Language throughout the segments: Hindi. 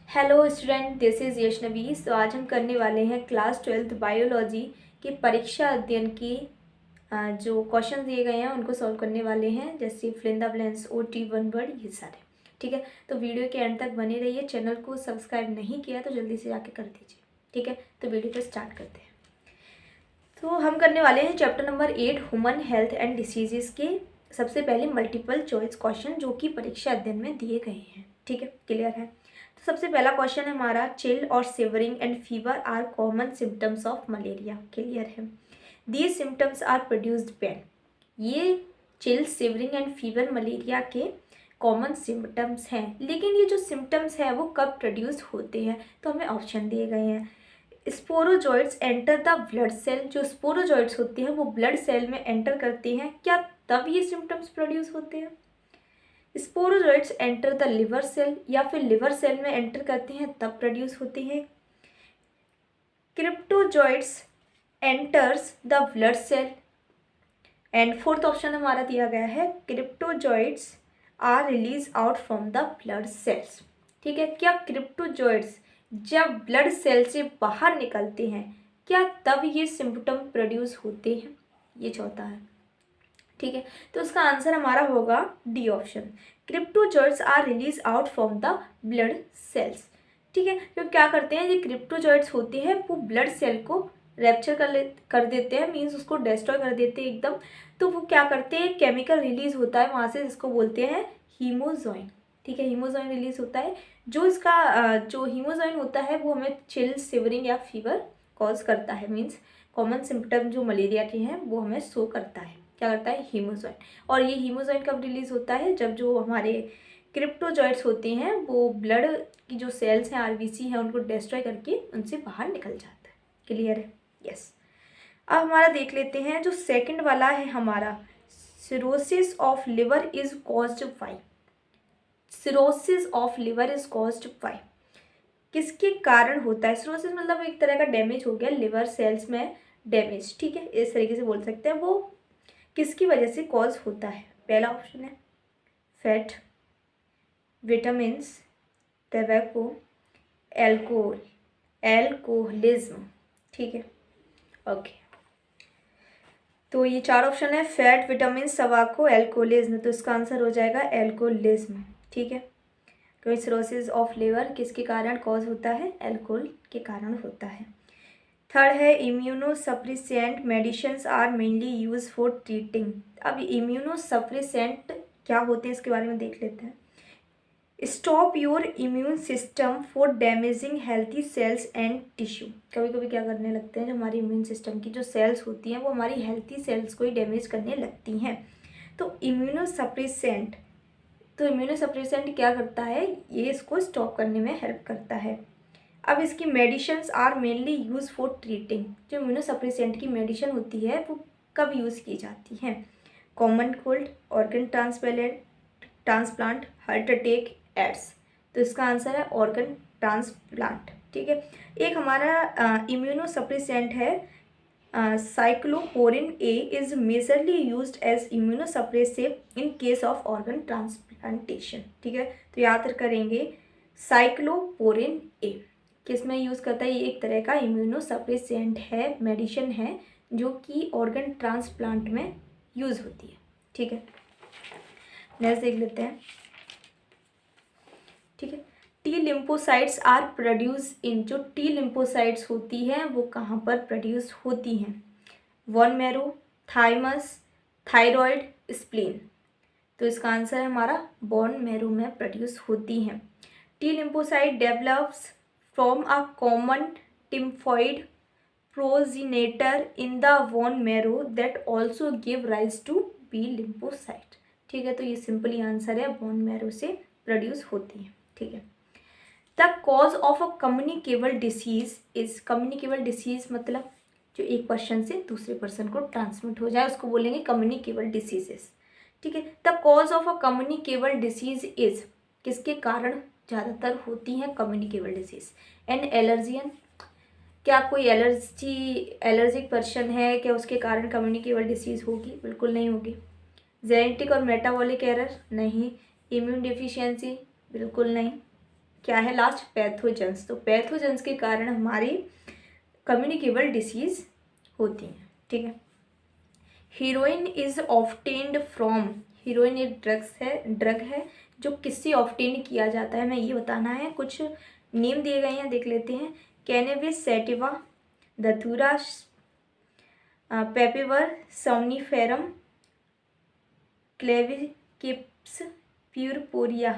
Hello student, this is Yashnavi. तो आज हम करने वाले हैं क्लास 12th बायोलॉजी के परीक्षा अध्ययन की जो क्वेश्चन दिए गए हैं उनको सॉल्व करने वाले हैं, जैसे fill in the blanks, OT, one word, ये सारे। ठीक है, तो वीडियो के एंड तक बने रहिए। चैनल को सब्सक्राइब नहीं किया तो जल्दी से जाके कर दीजिए। ठीक है, तो वीडियो को स्टार्ट करते हैं। तो हम करने वाले हैं chapter number 8 human health and diseases के सबसे पहले मल्टीपल चॉइस क्वेश्चन जो कि परीक्षा अध्ययन में दिए गए हैं। ठीक है, क्लियर है। तो सबसे पहला क्वेश्चन है हमारा, चिल और shivering and fever are common symptoms of malaria. Clear है। These symptoms are produced when. ये chill, shivering and fever malaria के कॉमन सिम्टम्स हैं, लेकिन ये जो सिम्टम्स हैं वो कब प्रोड्यूस होते हैं, तो हमें ऑप्शन दिए गए हैं। Sporozoites enter the blood cell. जो स्पोरोजॉइट्स होते हैं वो ब्लड सेल में एंटर करते हैं, क्या तब ये सिम्टम्स प्रोड्यूस होते हैं? Sporozoites enter the liver cell, या फिर लिवर सेल में एंटर करते हैं तब प्रोड्यूस होते हैं। Cryptozoites enters the blood cell. And fourth option हमारा दिया गया है, cryptozoites are release out from the blood cells. ठीक है, क्या क्रिप्टोजॉइट्स जब ब्लड सेल से बाहर निकलते हैं क्या तब ये सिम्टम प्रोड्यूस होते हैं? ये चौथा है। ठीक है, तो उसका आंसर हमारा होगा D option, cryptozoites are release out from the blood cells. ठीक है, तो क्या करते हैं, ये क्रिप्टोजॉइट्स होते हैं वो ब्लड सेल को रैप्चर कर देते हैं, मीन्स उसको डिस्ट्रॉय कर देते हैं एकदम। तो वो क्या करते हैं, केमिकल रिलीज होता है वहाँ से, जिसको बोलते हैं हीमोजॉइन। ठीक है, हीमोजॉइन रिलीज होता है। जो इसका जो हीमोजॉइन होता है वो हमें चिल, शिवरिंग या फीवर कॉज करता है, मीन्स कॉमन सिम्टम जो मलेरिया के हैं वो हमें शो करता है। क्या करता है, हीमोजॉइन। और ये हीमोजॉइन कब रिलीज होता है, जब जो हमारे क्रिप्टोजॉइट्स होते हैं वो ब्लड की जो सेल्स हैं, RBC हैं, उनको डिस्ट्रॉय करके उनसे बाहर निकल जाता है। क्लियर है? यस। अब हमारा देख लेते हैं जो सेकंड वाला है हमारा, cirrhosis of liver is caused by. Cirrhosis of liver is caused by, किसके कारण होता है? सिरोसिस मतलब एक तरह का डैमेज हो गया लिवर सेल्स में, डैमेज। ठीक है, इस तरीके से बोल सकते हैं। वो किसकी वजह से कॉज होता है? पहला ऑप्शन है fat, vitamins, tobacco, alcohol, alcoholism. ठीक है, ओके। तो ये चार ऑप्शन है, फैट, विटामिन, टबैको, एल्कोहलिज्म। तो इसका आंसर हो जाएगा एल्कोहलिज्म। ठीक है, क्योंकि सिरोसिस ऑफ लिवर किसके कारण कॉज होता है? एल्कोहल के कारण होता है। थर्ड है, immunosuppressant medicines are mainly use for treating. अब इम्यूनोसप्रेसेंट क्या होते हैं इसके बारे में देख लेते हैं। Stop your immune system for damaging healthy cells and tissue. कभी कभी क्या करने लगते हैं, जो हमारी इम्यून सिस्टम की जो सेल्स होती हैं वो हमारी हेल्थी सेल्स को ही डैमेज करने लगती हैं। तो इम्यूनोसप्रेसेंट क्या करता है, ये इसको स्टॉप करने में हेल्प करता है। अब इसकी medicines are mainly use for treating. जो इम्यूनोसप्रेसेंट की मेडिसिन होती है वो कब यूज़ की जाती हैं? Common cold, organ transplant, heart attack, AIDS. तो इसका आंसर है ऑर्गन ट्रांसप्लांट। ठीक है, एक हमारा इम्यूनोसप्रेसेंट है cyclosporin A is majorly used as immunosuppressive in case of organ transplantation. ठीक है, तो याद करेंगे साइक्लोपोरिन ए किस में यूज़ करता है? ये एक तरह का इम्यूनोसप्रेसेंट है, मेडिसिन है जो कि ऑर्गन ट्रांसप्लांट में यूज़ होती है। ठीक है, नेक्स्ट देख लेते हैं। ठीक है, T lymphocytes are produce in. जो टी लिम्फोसाइट्स होती हैं वो कहाँ पर प्रोड्यूस होती हैं? Bone marrow, thymus, thyroid, spleen. तो इसका आंसर है हमारा बोन मैरो में प्रोड्यूस होती हैं। T lymphocyte develops from a common lymphoid progenitor in the bone marrow that also give rise to B lymphocyte. ठीक है, तो ये सिंपली आंसर है, बोन मैरो से प्रोड्यूस होती है। ठीक है, the cause of a communicable disease is. Communicable disease मतलब जो एक पर्सन से दूसरे पर्सन को ट्रांसमिट हो जाए उसको बोलेंगे कम्युनिकेबल डिसीजेस। ठीक है, the cause of a communicable disease is, किसके कारण ज़्यादातर होती हैं कम्युनिकेबल डिसीज? एन एलर्जियन, क्या कोई एलर्जिक पर्सन है, क्या उसके कारण कम्युनिकेबल डिसीज होगी? बिल्कुल नहीं होगी। जेनेटिक और मेटाबॉलिक एरर, नहीं। इम्यून डिफिशियंसी, बिल्कुल नहीं। क्या है लास्ट, पैथोजेंस। तो पैथोजेंस के कारण हमारी कम्युनिकेबल डिसीज़ होती हैं, ठीक है। Heroine is obtained from, heroine एक ड्रग है जो किससे ऑब्टेन किया जाता है, मैं ये बताना है। कुछ नेम दिए गए हैं, देख लेते हैं। कैनेबिस सैटिवा, धतूरा, पेपिवर, सोमनीफेरम, क्लेविकिप्स, प्यूरपोरिया,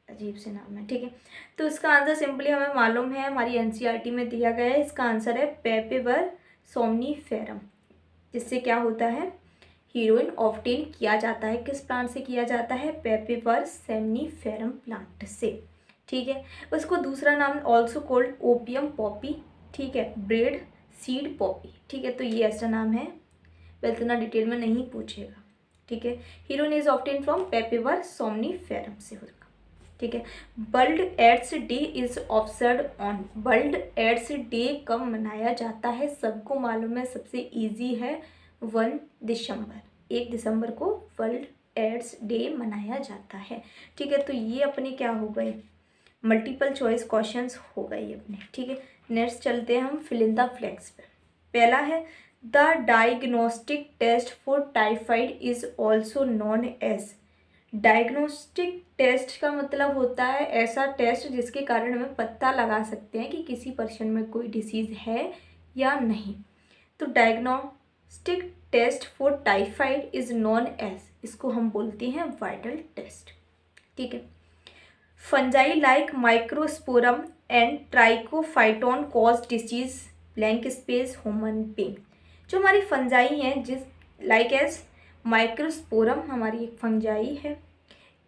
अजीब से नाम है, ठीक है। तो इसका आंसर सिंपली हमें मालूम है, हमारी एनसीईआरटी में दिया गया है। इसका आंसर है पेपिवर सोमनीफेरम, जिससे क्या होता है, हीरोइन ऑब्टेन किया जाता है। किस प्लांट से किया जाता है, पेपिवर सोमनीफेरम प्लांट से, ठीक है। उसको दूसरा नाम ऑल्सो कोल्ड ओपियम पॉपी, ठीक है, ब्रेड सीड पॉपी, ठीक है। तो ये ऐसा नाम है, वह इतना डिटेल में नहीं पूछेगा, ठीक है। Heroin is obtain from papaver somniferum से होगा, ठीक है। World AIDS day is observe on, world AIDS day कब मनाया जाता है, सबको मालूम है, सबसे इजी है, 1 दिसंबर, 1 दिसंबर को वर्ल्ड एड्स डे मनाया जाता है, ठीक है। तो ये अपने क्या हो गए, मल्टीपल चॉइस क्वेश्चंस हो गए अपने, ठीक है। नेक्स्ट चलते हैं हम फिल इन द ब्लैंक्स पे। पहला है the diagnostic test for typhoid is also known as, diagnostic test का मतलब होता है ऐसा टेस्ट जिसके कारण हमें पता लगा सकते हैं कि किसी पर्सन में कोई डिसीज़ है या नहीं। तो diagnostic test for typhoid is known as, इसको हम बोलते हैं वाइटल टेस्ट, ठीक है। Fungi like Microsporum and Trichophyton cause disease blank space human being, जो हमारी फंजाई हैं, जिस लाइक एज माइक्रोस्पोरम हमारी एक फंजाई है,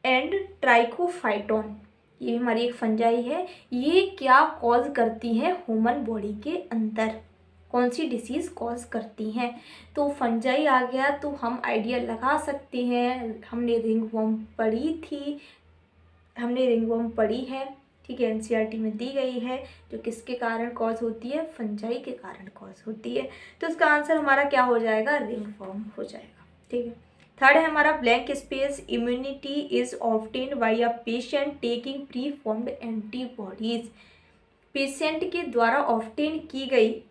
एंड ट्राइकोफाइटोन ये हमारी एक फंजाई है, ये क्या कॉज करती है ह्यूमन बॉडी के अंदर, कौन सी डिसीज़ कॉज करती हैं। तो फंजाई आ गया तो हम आइडिया लगा सकते हैं, हमने रिंगवर्म पढ़ी है, ठीक है, एनसीईआरटी में दी गई है, जो किसके कारण कॉज होती है, फंजाई के कारण कॉज होती है। तो इसका आंसर हमारा क्या हो जाएगा, रिंगवर्म हो जाएगा, ठीक है। थर्ड है हमारा blank space, immunity is obtained by a patient taking pre formed antibodies, patient के द्वारा ऑब्टेन की गई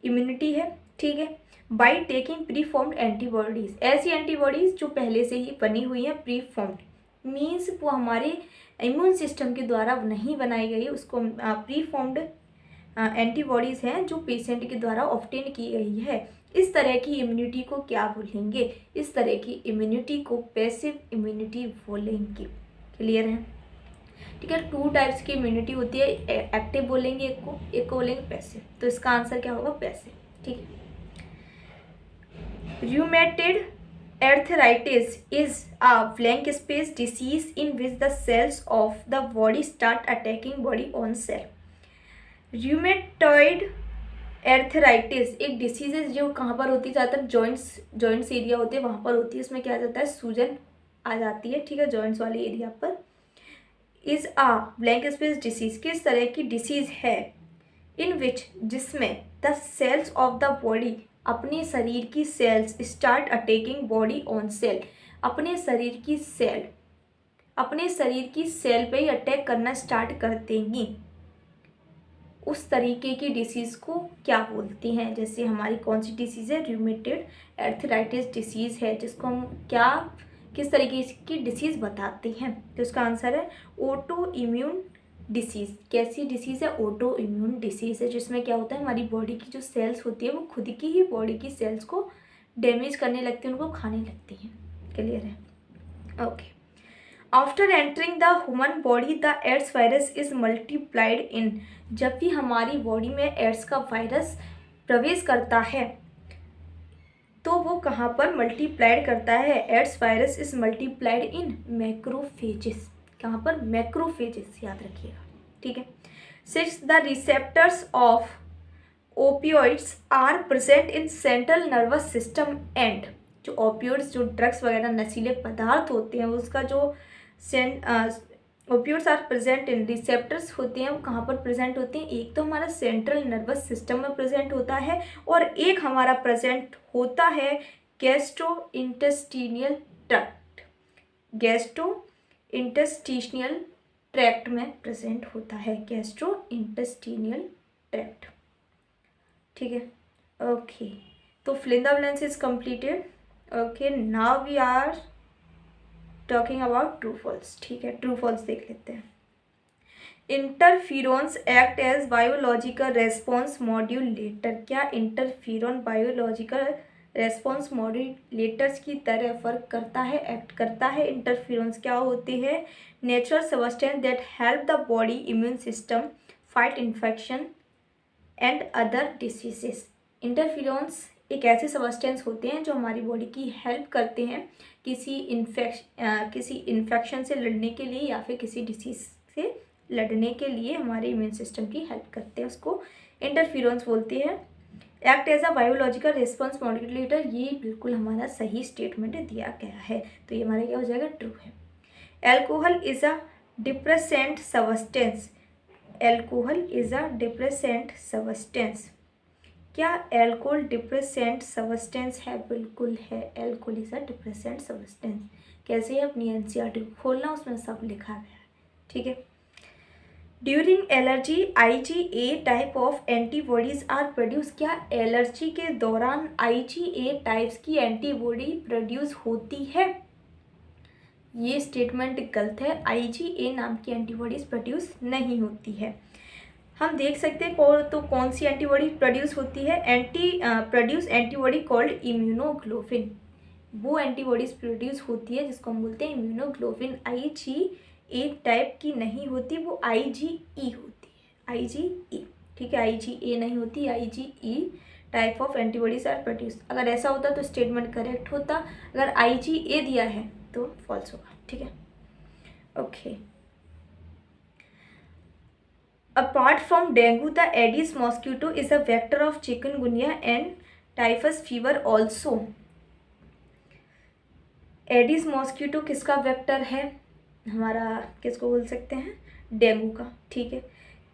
इम्यूनिटी है, ठीक है, by taking pre formed antibodies, ऐसी एंटीबॉडीज जो पहले से ही बनी हुई हैं, प्री फॉर्म्ड मीन्स वो हमारे इम्यून सिस्टम के द्वारा नहीं बनाई गई, उसको प्री फॉर्म्ड एंटीबॉडीज़ हैं जो पेशेंट के द्वारा ऑब्टेन की गई है। इस तरह की इम्यूनिटी को क्या बोलेंगे, इस तरह की इम्यूनिटी को पैसिव इम्यूनिटी बोलेंगे, क्लियर है, ठीक है। 2 टाइप्स की इम्यूनिटी होती है, एक्टिव बोलेंगे एक को बोलेंगे पैसिव, तो इसका आंसर क्या होगा, पैसिव, ठीक है। Rheumatoid arthritis is a blank space disease in which the cells of the body start attacking body own cell. Rheumatoid arthritis एक डिसीज है जो कहाँ पर होती है, ज़्यादातर जॉइंट्स एरिया होते हैं वहाँ पर होती है, इसमें क्या जाता है, सूजन आ जाती है, ठीक है, जॉइंट्स वाले एरिया पर। Is a blank space disease, किस तरह की डिसीज है, इन विच जिसमें the cells of the body, अपने शरीर की cells start attacking body own cell, अपने शरीर की सेल पे ही अटैक करना स्टार्ट कर देंगी, उस तरीके की डिसीज़ को क्या बोलते हैं। जैसे हमारी कौन सी डिसीज़ है, र्यूमेटॉइड आर्थराइटिस डिसीज़ है, जिसको हम किस तरीके की डिसीज़ बताते हैं। तो इसका आंसर है ऑटो इम्यून डिसीज़। कैसी डिसीज़ है, ऑटो इम्यून डिसीज़ है, जिसमें क्या होता है, हमारी बॉडी की जो सेल्स होती है वो खुद की ही बॉडी की सेल्स को डैमेज करने लगती हैं, उनको खाने लगती हैं, क्लियर है, okay. After entering the human body the AIDS virus is multiplied in, जब भी हमारी बॉडी में एड्स का वायरस प्रवेश करता है तो वो कहाँ पर मल्टीप्लाइड करता है, AIDS virus is multiplied in macrophages, कहाँ पर, मैक्रोफेजेस, याद रखिएगा, ठीक है। 6 the receptors of opioids are present in central nervous system and, जो ओपियोइड्स, जो ड्रग्स वगैरह नशीले पदार्थ होते हैं, उसका जो opioids are present in, receptors होते हैं वो कहाँ पर प्रेजेंट होते हैं, एक तो हमारा सेंट्रल नर्वस सिस्टम में प्रेजेंट होता है और एक हमारा प्रेजेंट होता है गैस्ट्रोइंटेस्टिनियल ट्रैक्ट, गैस्ट्रोइंटेस्टिनियल ट्रैक्ट में प्रेजेंट होता है, गैस्ट्रो इंटेस्टिनियल ट्रैक्ट। ठीक है, ओके। तो fill in the blanks is completed. Okay, now we are talking about true false. ठीक है, ट्रू फॉल्स देख लेते हैं। Interferons act as biological response modulator. क्या इंटरफिरोन बायोलॉजिकल रेस्पॉन्स मॉड्यूलेटर्स की तरह वर्क करता है, एक्ट करता है? इंटरफिरोन्स क्या होते हैं? Natural substance that help the body immune system fight infection and other diseases. Interferons एक ऐसे सब्सटेंस होते हैं जो हमारी बॉडी की हेल्प करते हैं किसी इन्फेक्शन से लड़ने के लिए या फिर किसी डिसीज से लड़ने के लिए हमारे इम्यून सिस्टम की हेल्प करते हैं, उसको इंटरफिरोन्स बोलते हैं। Act as a biological response modulator, ये बिल्कुल हमारा सही स्टेटमेंट दिया गया है, तो ये हमारा क्या हो जाएगा? ट्रू है। Alcohol is a depressant substance. Alcohol is a depressant substance. क्या एल्कोहल डिप्रेसेंट सब्सटेंस है? बिल्कुल है, alcohol is a depressant substance. कैसे है? अपनी एनसीईआरटी खोलना, उसमें सब लिखा गया है। ठीक है। During allergy IgA type of antibodies are produce. क्या एलर्जी के दौरान IgA टाइप्स की एंटीबॉडी प्रोड्यूस होती है? ये स्टेटमेंट गलत है, IgA नाम की एंटीबॉडीज प्रोड्यूस नहीं होती है। हम देख सकते हैं तो कौन सी एंटीबॉडी प्रोड्यूस होती है? Produce antibody called immunoglobulin. वो एंटीबॉडीज प्रोड्यूस होती है जिसको हम बोलते हैं इम्यूनोग्लोबिन। IgA टाइप की नहीं होती, वो IgE होती है, IgE। ठीक है, IgA नहीं होती, IgE type of antibodies are produce. अगर ऐसा होता तो स्टेटमेंट करेक्ट होता, अगर IgA दिया है तो फॉल्स होगा। ठीक है, okay. Apart from dengue, the Aedes mosquito is a vector of chikungunya and typhus fever also. Aedes mosquito किसका वेक्टर है? हमारा किसको बोल सकते हैं? डेंगू का। ठीक है,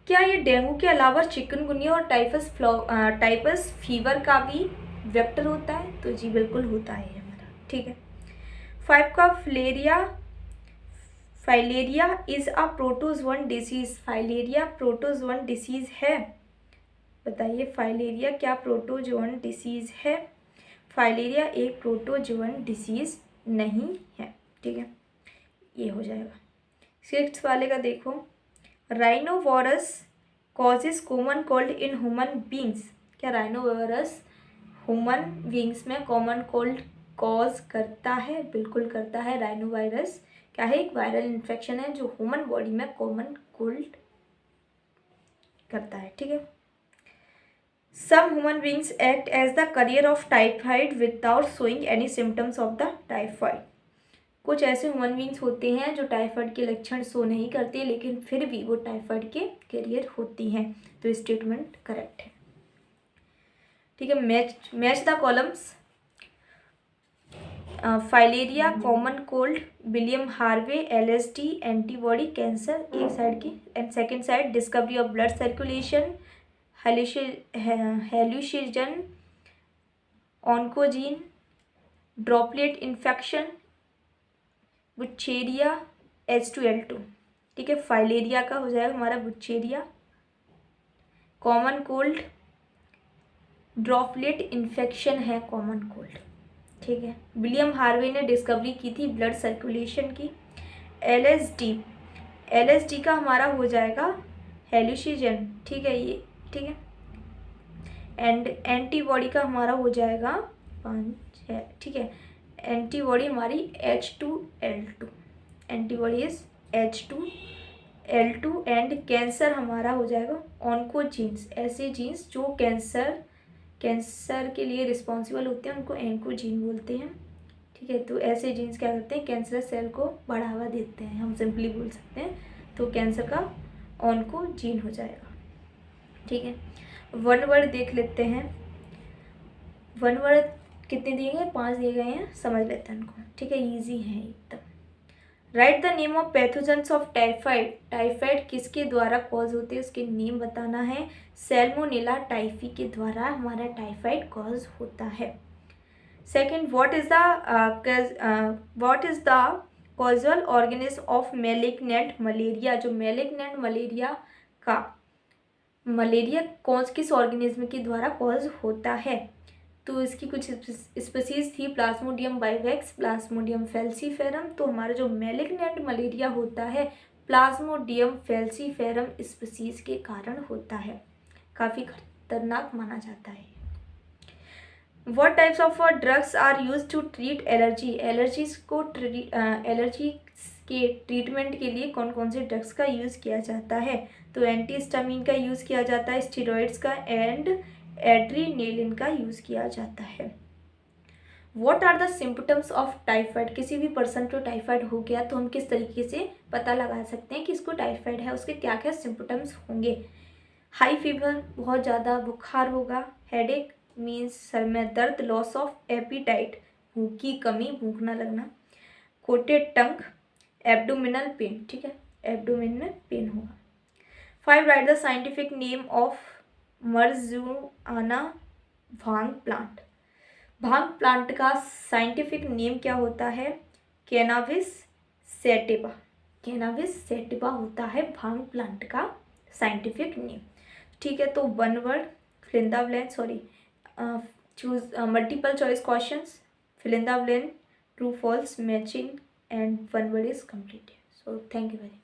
क्या ये डेंगू के अलावा चिकनगुनिया और टाइफस फीवर का भी वेक्टर होता है? तो जी बिल्कुल होता है हमारा। ठीक है। 5 का filaria is a protozoan disease. Filaria protozoan disease है? बताइए, फाइलेरिया क्या प्रोटोजोअन डिसीज है? फाइलेरिया एक प्रोटोजोअन डिसीज नहीं है। ठीक है, ये हो जाएगा। 6 वाले का देखो, rhinovirus causes common cold in human beings. क्या राइनोवॉरस ह्यूमन बींग्स में कॉमन कोल्ड कॉज करता है? बिल्कुल करता है। राइनोवायरस क्या है? एक वायरल इन्फेक्शन है जो ह्यूमन बॉडी में कॉमन कोल्ड करता है। ठीक है। Some human beings act as the carrier of typhoid without showing any symptoms of the typhoid. कुछ ऐसे ह्यूमन बींग्स होते हैं जो टाइफाइड के लक्षण शो नहीं करते लेकिन फिर भी वो टाइफाइड के कैरियर होती हैं, तो स्टेटमेंट करेक्ट है। ठीक है, match the columns. Filaria, common cold, William Harvey, LSD, antibody, cancer एक साइड की, and second side discovery of blood circulation, hallucination, oncogene, droplet infection, wuchereria, H2L2। ठीक है, फाइलेरिया का हो जाएगा हमारा wuchereria, common cold, droplet infection है कॉमन कोल्ड। ठीक है, विलियम हार्वे ने डिस्कवरी की थी ब्लड सर्कुलेशन की। LSD का हमारा हो जाएगा हेलुसिजन। ठीक है, ये ठीक है, एंड एंटीबॉडी का हमारा हो जाएगा 5 है। ठीक है, एंटीबॉडी हमारी H2L2, antibody is H2L2, and cancer हमारा हो जाएगा ऑन्कोजीन्स। ऐसे जीन्स जो कैंसर के लिए रिस्पॉन्सिबल होते हैं उनको ऑन्कोजीन बोलते हैं। ठीक है, तो ऐसे जीन्स क्या करते हैं? कैंसर सेल को बढ़ावा देते हैं, हम सिंपली बोल सकते हैं, तो कैंसर का ऑन्कोजीन हो जाएगा। ठीक है, वन वर्ड देख लेते हैं। वन वर्ड कितने दिए गए? 5 दिए गए हैं, समझ लेते हैं उनको। ठीक है, ईजी है एकदम। Right the name of pathogens of typhoid. Typhoid किसके द्वारा कॉज होते हैं, उसके नेम बताना है। सैल्मोनेला टाइफी के द्वारा हमारा टाइफाइड कॉज होता है। Second, what is the causal organism of malignant malaria, जो मैलिग्नेंट मलेरिया कौन किस ऑर्गेनिज्म के द्वारा कॉज होता है। तो इसकी कुछ स्पीसीज थी, प्लाज्मोडियम बाइवेक्स, प्लाज्मोडियम फैल्सीफेरम। तो हमारा जो मैलिग्नेंट मलेरिया होता है प्लाज्मोडियम फैल्सीफेरम स्पीसीज के कारण होता है, काफ़ी खतरनाक माना जाता है। What types of drugs are used to treat allergy? Allergy के ट्रीटमेंट के लिए कौन कौन से ड्रग्स का यूज़ किया जाता है। तो एंटीहिस्टामिन का यूज़ किया जाता है, स्टेरॉइड्स का एंड एड्रीनेलिन का यूज़ किया जाता है। What are the symptoms of typhoid? किसी भी पर्सन को टाइफाइड हो गया तो हम किस तरीके से पता लगा सकते हैं कि इसको टाइफाइड है, उसके क्या क्या सिम्टम्स होंगे। हाई फीवर, बहुत ज़्यादा बुखार होगा, हेडेक मीन्स सर में दर्द, लॉस ऑफ एपीटाइट, भूख की कमी, भूख ना लगना, कोटेड टंग, एब्डोमिनल पेन, ठीक है, एब्डोमिन में पेन होगा। 5 write the scientific name of marijuana bhang plant. भांग प्लांट का साइंटिफिक नेम क्या होता है। कैनाबिस सैटिवा, कैनाबिस सैटिवा होता है भांग प्लांट का साइंटिफिक नेम, ठीक है। तो one word fill in the blank, choose multiple choice questions, fill in the blank, true false matching, and one word is completed. So thank you very much.